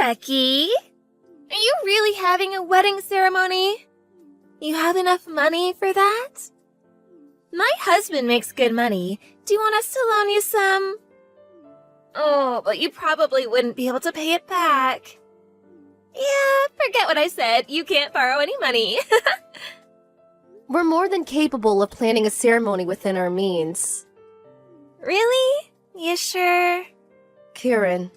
Becky! Are you really having a wedding ceremony? You have enough money for that? My husband makes good money. Do you want us to loan you some? Oh, but you probably wouldn't be able to pay it back. Yeah, forget what I said. You can't borrow any money. We're more than capable of planning a ceremony within our means. Really? You sure? Kieran,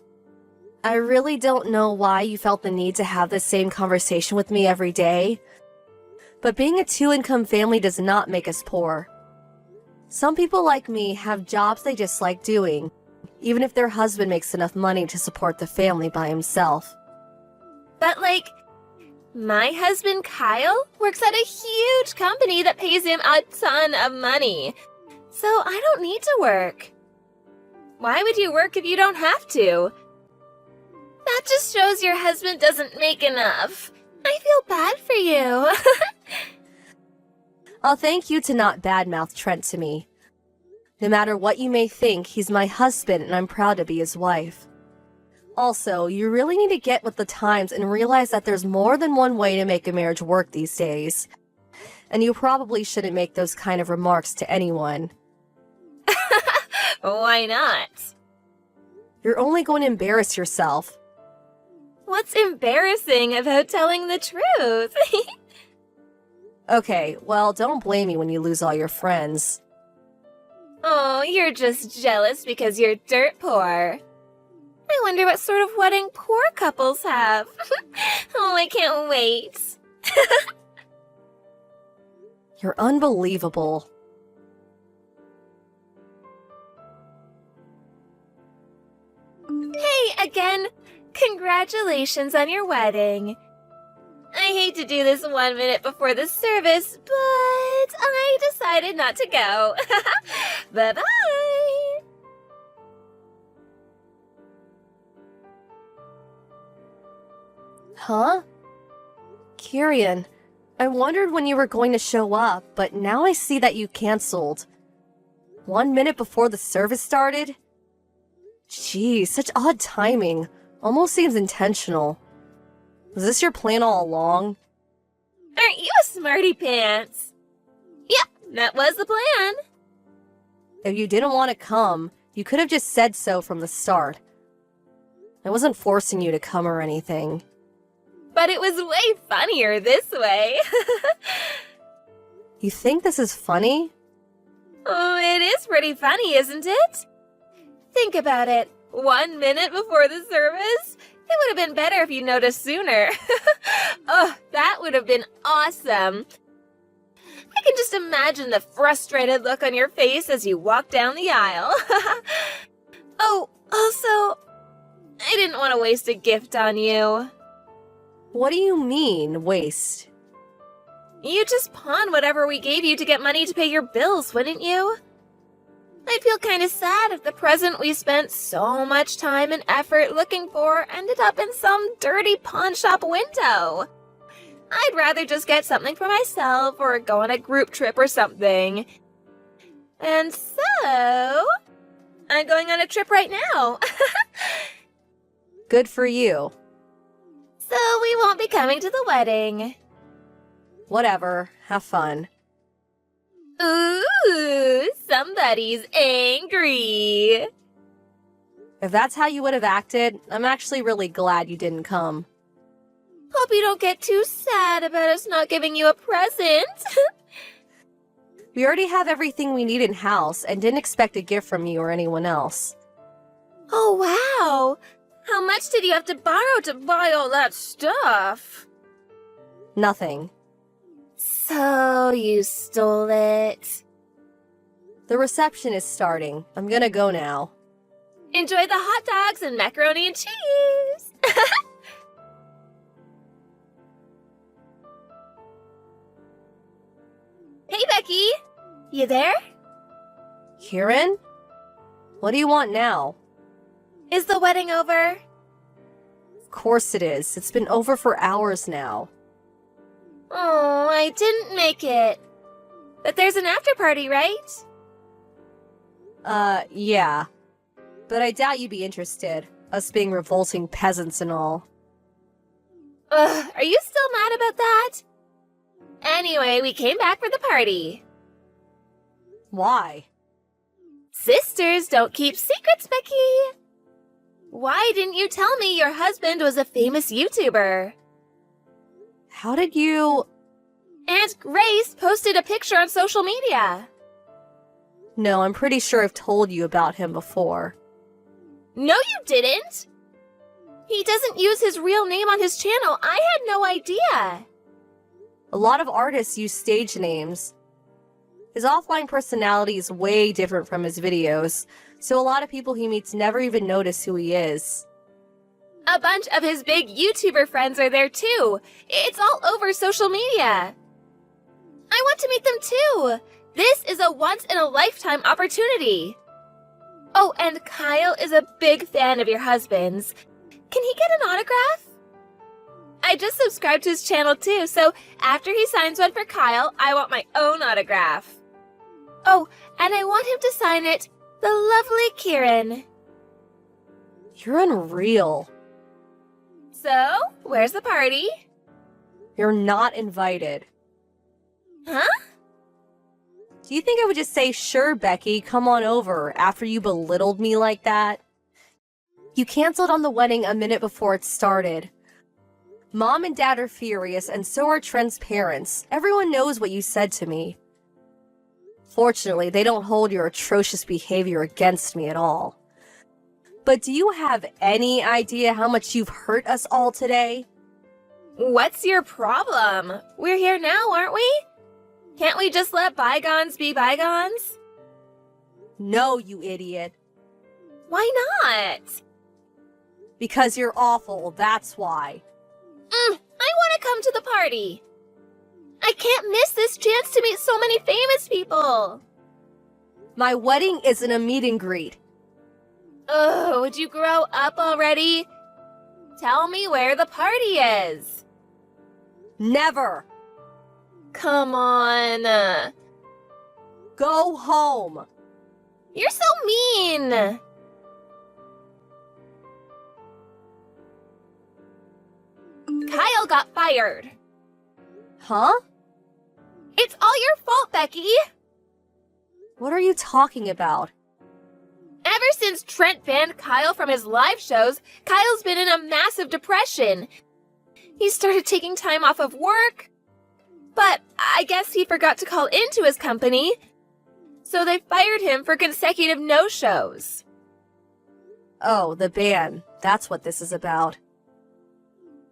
I really don't know why you felt the need to have the same conversation with me every day, but being a two-income family does not make us poor. Some people like me have jobs they just like doing, even if their husband makes enough money to support the family by himself. But my husband Kyle works at a huge company that pays him a ton of money, so I don't need to work. Why would you work if you don't have to? That just shows your husband doesn't make enough. I feel bad for you. I'll thank you to not badmouth Trent to me. No matter what you may think, he's my husband and I'm proud to be his wife. Also, you really need to get with the times and realize that there's more than one way to make a marriage work these days. And you probably shouldn't make those kind of remarks to anyone. Why not? You're only going to embarrass yourself. What's embarrassing about telling the truth? Okay, well, don't blame me when you lose all your friends. Oh, you're just jealous because you're dirt poor. I wonder what sort of wedding poor couples have. Oh, I can't wait. You're unbelievable. Hey, again, congratulations on your wedding. I hate to do this 1 minute before the service, but I decided not to go. Bye-bye. Huh? Kieran, I wondered when you were going to show up, but now I see that you canceled. 1 minute before the service started? Geez, such odd timing. Almost seems intentional. Was this your plan all along? Aren't you a smarty pants? Yep, that was the plan. If you didn't want to come, you could have just said so from the start. I wasn't forcing you to come or anything. But it was way funnier this way. You think this is funny? Oh, it is pretty funny, isn't it? Think about it. 1 minute before the service? It would have been better if you noticed sooner. Oh, that would have been awesome. I can just imagine the frustrated look on your face as you walk down the aisle. Oh, also, I didn't want to waste a gift on you. What do you mean, waste? You'd just pawn whatever we gave you to get money to pay your bills, wouldn't you? I'd feel kind of sad if the present we spent so much time and effort looking for ended up in some dirty pawn shop window. I'd rather just get something for myself or go on a group trip or something. And so, I'm going on a trip right now. Good for you. So we won't be coming to the wedding. Whatever. Have fun. Ooh, somebody's angry. If that's how you would have acted, I'm actually really glad you didn't come. Hope you don't get too sad about us not giving you a present. We already have everything we need in-house and didn't expect a gift from you or anyone else. Oh, wow. How much did you have to borrow to buy all that stuff? Nothing. So you stole it. The reception is starting. I'm gonna go now. Enjoy the hot dogs and macaroni and cheese. Hey, Becky. You there? Kieran? What do you want now? Is the wedding over? Of course it is. It's been over for hours now. Oh, I didn't make it. But there's an after party, right? Yeah. But I doubt you'd be interested, us being revolting peasants and all. Ugh, are you still mad about that? Anyway, we came back for the party. Why? Sisters don't keep secrets, Becky. Why didn't you tell me your husband was a famous YouTuber? How did you... Aunt Grace posted a picture on social media. No, I'm pretty sure I've told you about him before. No, you didn't. He doesn't use his real name on his channel. I had no idea. A lot of artists use stage names. His offline personality is way different from his videos, so a lot of people he meets never even notice who he is. A bunch of his big YouTuber friends are there too. It's all over social media. I want to meet them too. This is a once-in-a-lifetime opportunity. Oh, and Kyle is a big fan of your husband's. Can he get an autograph? I just subscribed to his channel too, so after he signs one for Kyle, I want my own autograph. Oh, and I want him to sign it, the lovely Kieran. You're unreal. So, where's the party? You're not invited. Huh? Do you think I would just say, sure, Becky, come on over, after you belittled me like that? You canceled on the wedding a minute before it started. Mom and Dad are furious, and so are Trent's parents. Everyone knows what you said to me. Fortunately, they don't hold your atrocious behavior against me at all. But do you have any idea how much you've hurt us all today? What's your problem? We're here now, aren't we? Can't we just let bygones be bygones? No, you idiot. Why not? Because you're awful, that's why. I want to come to the party. I can't miss this chance to meet so many famous people. My wedding isn't a meet and greet. Oh, would you grow up already? Tell me where the party is. Never. Come on. Go home. You're so mean. Kyle got fired. Huh? It's all your fault, Becky. What are you talking about? Ever since Trent banned Kyle from his live shows, Kyle's been in a massive depression. He started taking time off of work, but I guess he forgot to call into his company, so they fired him for consecutive no-shows. Oh, the ban. That's what this is about.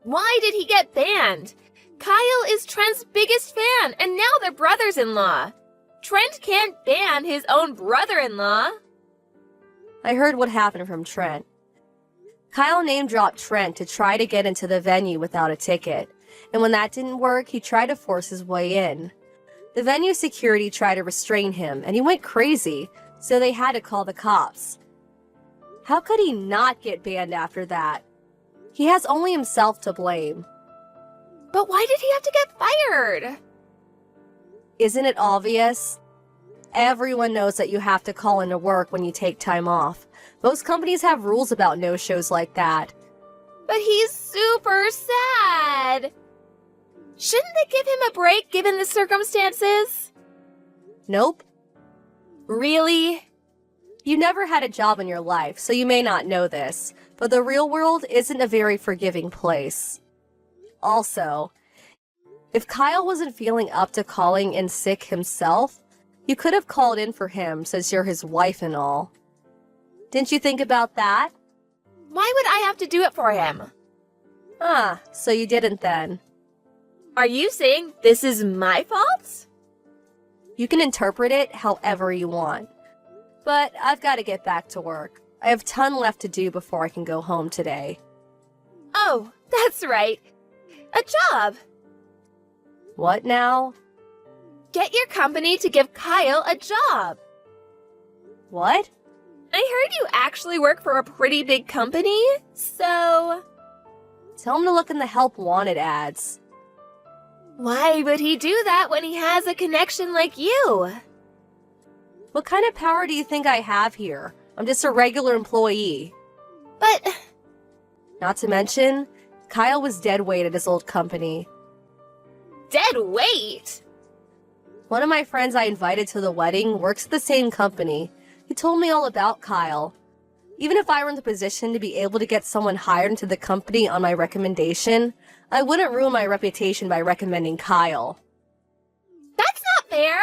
Why did he get banned? Kyle is Trent's biggest fan, and now they're brothers-in-law. Trent can't ban his own brother-in-law. I heard what happened from Trent. Kyle name-dropped Trent to try to get into the venue without a ticket, and when that didn't work, he tried to force his way in. The venue security tried to restrain him, and he went crazy, so they had to call the cops. How could he not get banned after that? He has only himself to blame. But why did he have to get fired? Isn't it obvious? Everyone knows that you have to call into work when you take time off. Most companies have rules about no-shows like that. But he's super sad. Shouldn't they give him a break given the circumstances? Nope. Really? You never had a job in your life, so you may not know this, but the real world isn't a very forgiving place. Also, if Kyle wasn't feeling up to calling in sick himself, you could have called in for him since you're his wife and all. Didn't you think about that? Why would I have to do it for him? Ah, so you didn't then. Are you saying this is my fault? You can interpret it however you want. But I've got to get back to work. I have a ton left to do before I can go home today. Oh, that's right. A job. What now? Get your company to give Kyle a job. What? I heard you actually work for a pretty big company, so... Tell him to look in the help wanted ads. Why would he do that when he has a connection like you? What kind of power do you think I have here? I'm just a regular employee. But... Not to mention, Kyle was dead weight at his old company. Dead weight? One of my friends I invited to the wedding works at the same company. He told me all about Kyle. Even if I were in the position to be able to get someone hired into the company on my recommendation, I wouldn't ruin my reputation by recommending Kyle. That's not fair!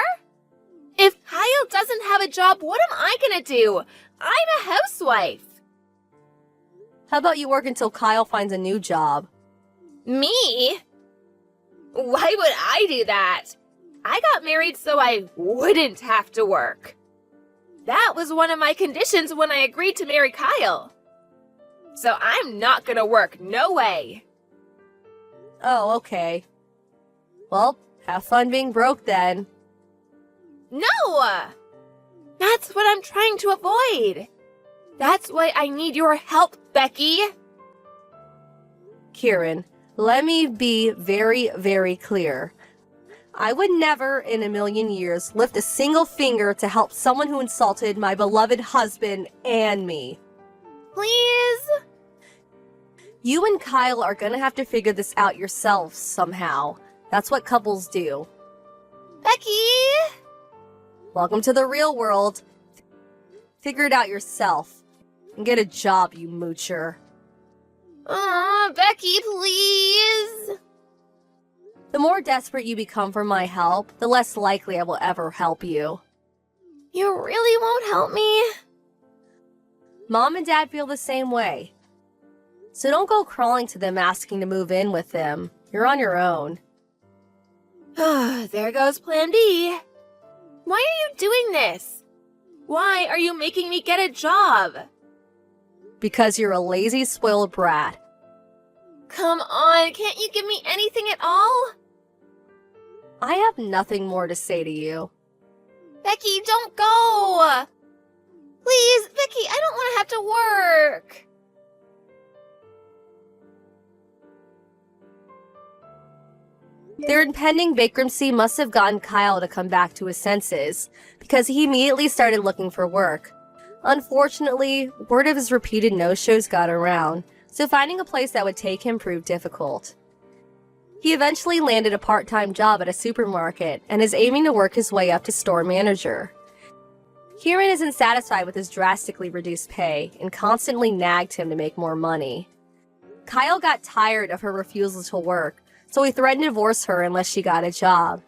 If Kyle doesn't have a job, what am I gonna do? I'm a housewife! How about you work until Kyle finds a new job? Me? Why would I do that? I got married so I wouldn't have to work. That was one of my conditions when I agreed to marry Kyle. So I'm not gonna work, no way. Oh, okay. Well, have fun being broke then. No! That's what I'm trying to avoid. That's why I need your help, Becky. Kieran, let me be very, very clear. I would never in a million years lift a single finger to help someone who insulted my beloved husband and me. Please? You and Kyle are gonna have to figure this out yourselves somehow. That's what couples do. Becky? Welcome to the real world. Figure it out yourself. And get a job, you moocher. Aw, Becky, please. The more desperate you become for my help, the less likely I will ever help you. You really won't help me? Mom and Dad feel the same way. So don't go crawling to them asking to move in with them. You're on your own. There goes Plan B. Why are you doing this? Why are you making me get a job? Because you're a lazy, spoiled brat. Come on, can't you give me anything at all? I have nothing more to say to you. Becky, don't go! Please, Becky, I don't want to have to work. Their impending bankruptcy must have gotten Kyle to come back to his senses, because he immediately started looking for work. Unfortunately, word of his repeated no-shows got around, so finding a place that would take him proved difficult. He eventually landed a part-time job at a supermarket and is aiming to work his way up to store manager. Kieran isn't satisfied with his drastically reduced pay and constantly nagged him to make more money. Kyle got tired of her refusal to work, so he threatened to divorce her unless she got a job.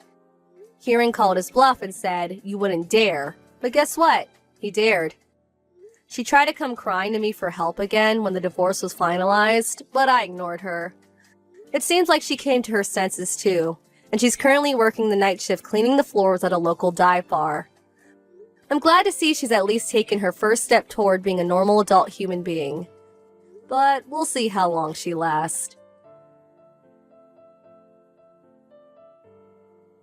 Kieran called his bluff and said, "You wouldn't dare." But guess what? He dared. She tried to come crying to me for help again when the divorce was finalized, but I ignored her. It seems like she came to her senses too, and she's currently working the night shift cleaning the floors at a local dive bar. I'm glad to see she's at least taken her first step toward being a normal adult human being. But we'll see how long she lasts.